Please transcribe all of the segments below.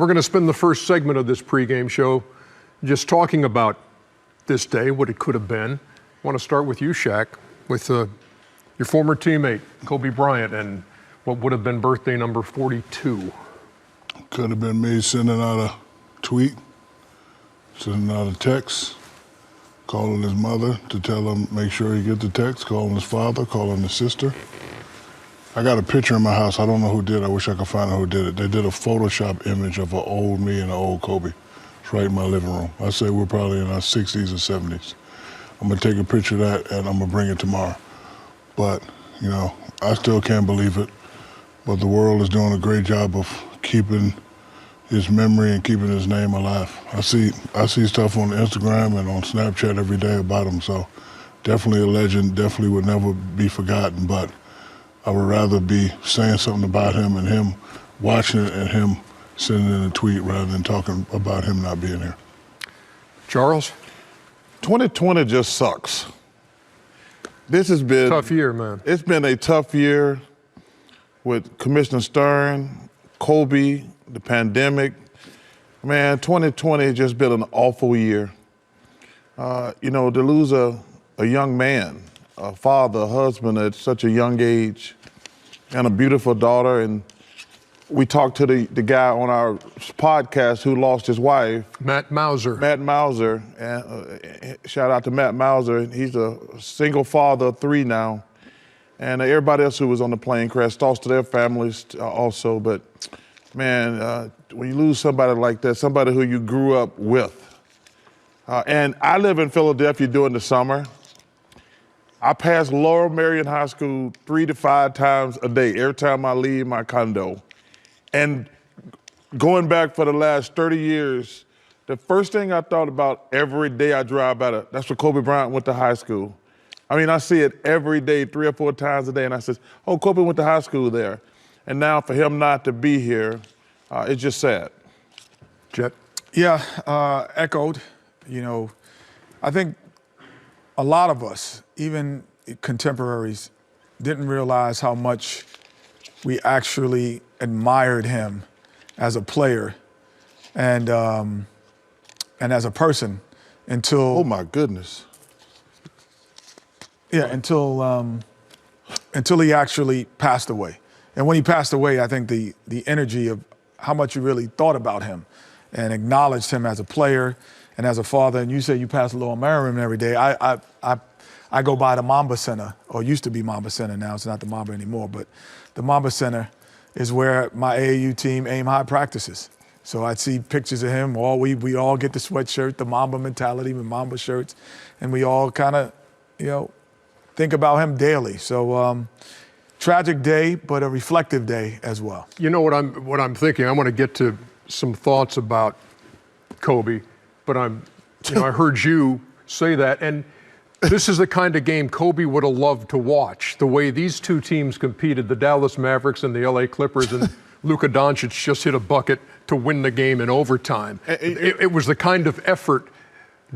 We're going to spend the first segment of this pregame show just talking about this day, what it could have been. I want to start with you, Shaq, with your former teammate, Kobe Bryant, and what would have been birthday number 42. Could have been me sending out a tweet, sending out a text, calling his mother to tell him make sure he get the text, calling his father, calling his sister. I got a picture in my house. I don't know who did it. I wish I could find out who did it. They did a Photoshop image of an old me and an old Kobe. It's right in my living room. I say we're probably in our 60s or 70s. I'm going to take a picture of that, and I'm going to bring it tomorrow. But, you know, I still can't believe it. But the world is doing a great job of keeping his memory and keeping his name alive. I see stuff on Instagram and on Snapchat every day about him. So definitely a legend, definitely would never be forgotten. But I would rather be saying something about him and him watching it and him sending in a tweet rather than talking about him not being here. Charles? 2020 just sucks. This has been Tough year, man. It's been a tough year with Commissioner Stern, Kobe, the pandemic. Man, 2020 has just been an awful year. You know, to lose a young man, a father, a husband at such a young age, and a beautiful daughter. And we talked to the guy on our podcast who lost his wife. Matt Mauser. Matt Mauser. And shout out to Matt Mauser. He's a single father of 3 now. And everybody else who was on the plane crash, thoughts to their families also. But man, when you lose somebody like that, somebody who you grew up with. And I live in Philadelphia during the summer. I pass Laurel Marion High School 3 to 5 times a day, every time I leave my condo. And going back for the last 30 years, the first thing I thought about every day I drive by, that's where Kobe Bryant went to high school. I mean, I see it every day, 3 or 4 times a day, and I said, oh, Kobe went to high school there. And now for him not to be here, it's just sad. Jet? Yeah, echoed. You know, I think a lot of us, even contemporaries, didn't realize how much we actually admired him as a player and as a person until. Oh my goodness. Yeah, until he actually passed away. And when he passed away, I think the energy of how much you really thought about him and acknowledged him as a player and as a father. And you say you pass Laurel Marion every day. I go by the Mamba Center, or used to be Mamba Center. Now it's not the Mamba anymore, but the Mamba Center is where my AAU team Aim High practices. So I'd see pictures of him. We all get the sweatshirt, the Mamba mentality with Mamba shirts, and we all kind of, you know, think about him daily. So tragic day, but a reflective day as well. You know what I'm thinking? I want to get to some thoughts about Kobe, but I heard you say that, and this is the kind of game Kobe would have loved to watch, the way these two teams competed, the Dallas Mavericks and the LA Clippers, and Luka Doncic just hit a bucket to win the game in overtime. It was the kind of effort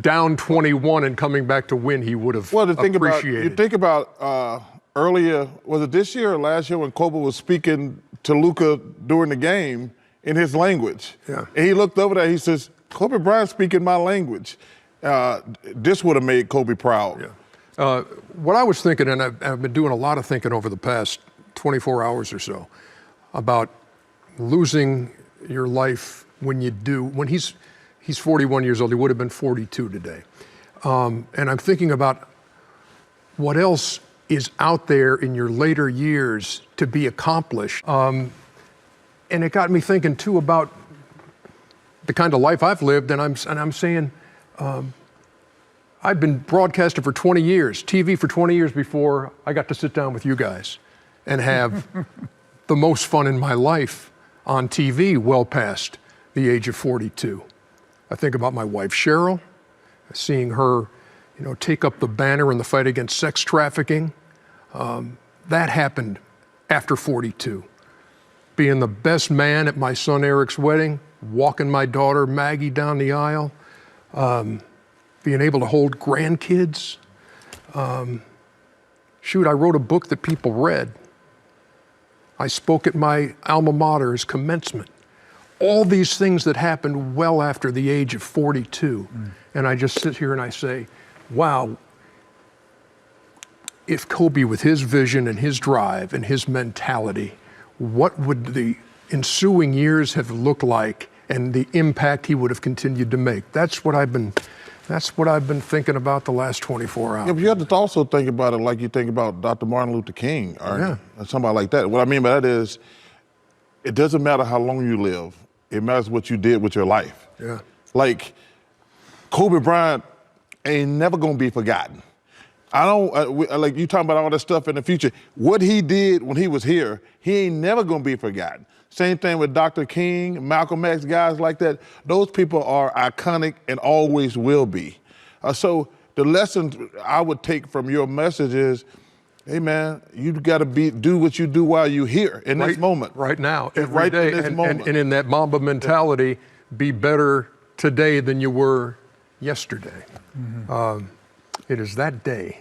down 21 and coming back to win he would have appreciated. You think about earlier, was it this year or last year when Kobe was speaking to Luka during the game in his language? Yeah. And he looked over there, he says, Kobe Bryant speaking my language. This would have made Kobe proud. Yeah. What I was thinking, and I've been doing a lot of thinking over the past 24 hours or so, about losing your life when you do. When he's 41 years old, he would have been 42 today. And I'm thinking about what else is out there in your later years to be accomplished. And it got me thinking too about the kind of life I've lived, and I'm saying, I've been broadcaster for 20 years, TV for 20 years before I got to sit down with you guys and have the most fun in my life on TV well past the age of 42. I think about my wife, Cheryl, seeing her, take up the banner in the fight against sex trafficking. That happened after 42. Being the best man at my son Eric's wedding, walking my daughter Maggie down the aisle, being able to hold grandkids. I wrote a book that people read. I spoke at my alma mater's commencement. all these things that happened well after the age of 42. And I just sit here and I say, wow, if Kobe, with his vision and his drive and his mentality, what would the ensuing years have looked like and the impact he would have continued to make? That's what I've been thinking about the last 24 hours. Yeah, but you have to also think about it like you think about Dr. Martin Luther King or somebody like that. What I mean by that is, it doesn't matter how long you live. It matters what you did with your life. Yeah. Like, Kobe Bryant ain't never gonna be forgotten. I don't, like you talking about all that stuff in the future. What he did when he was here, he ain't never gonna be forgotten. Same thing with Dr. King, Malcolm X, guys like that. Those people are iconic and always will be. So the lesson I would take from your message is, hey man, you gotta do what you do while you're here in this moment. Right now, every right day. in this moment. And in that Mamba mentality, be better today than you were yesterday. It is that day.